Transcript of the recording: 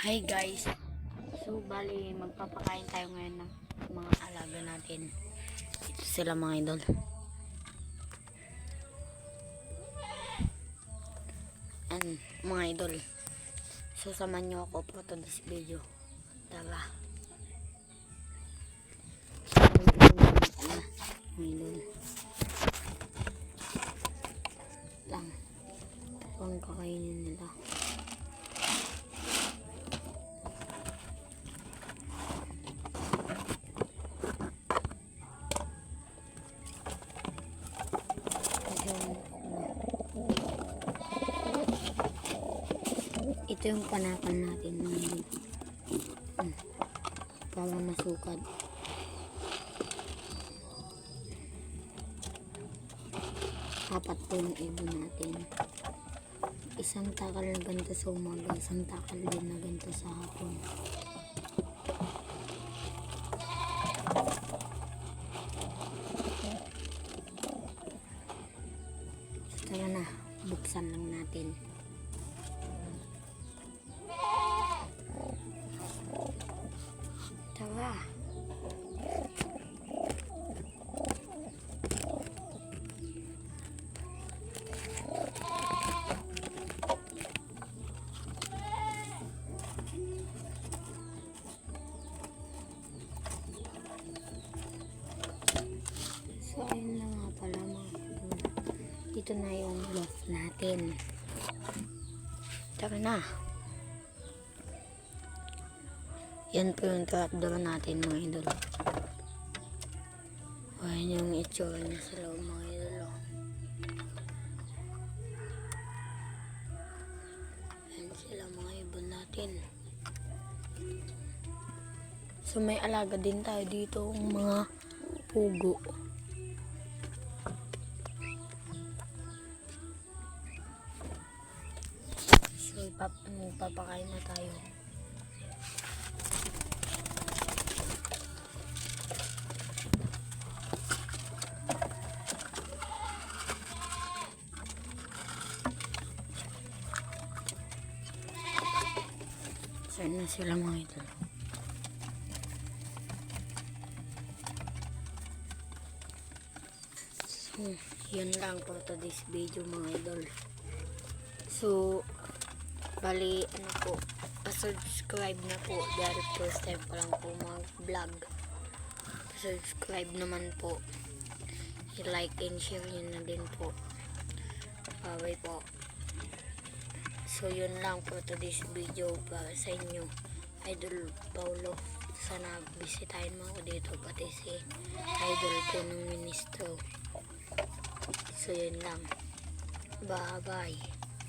Hi guys, so bali magpapakain tayo ngayon ng mga alaga natin. Ito sila mga idol. And mga idol, so samahan nyo ako po to this video. Tara. Mga idol lang pang kakainin nila. Ito yung panakan natin para masukad. Apat po yung ibon natin. Isang takal na ganito sa umaga, isang takal din na ganito sa hapon. So, tara na, buksan lang natin. Tara. So, ayun na nga pala mga idol. Dito na yung loft natin. Tara na. Yan po yung trapdoor natin mga idol. Ayan yung itsura niya sa loob mga idol. Ayan sila mga ibon natin. So may alaga din tayo dito mga pugo. So ipapakain na tayo. So na sila mga idol. So yun lang po to this video mga idol. So bali ano po, pa-subscribe na po dahil first time pa lang po mag-vlog. Pa-subscribe naman po, i-like and share nyo na din po. Bye po. So yun lang po to this video para sa inyo, Idol Paulo. Sana bisitahin mo ako dito, pati si idol po ng ministro. So yun lang, bye bye.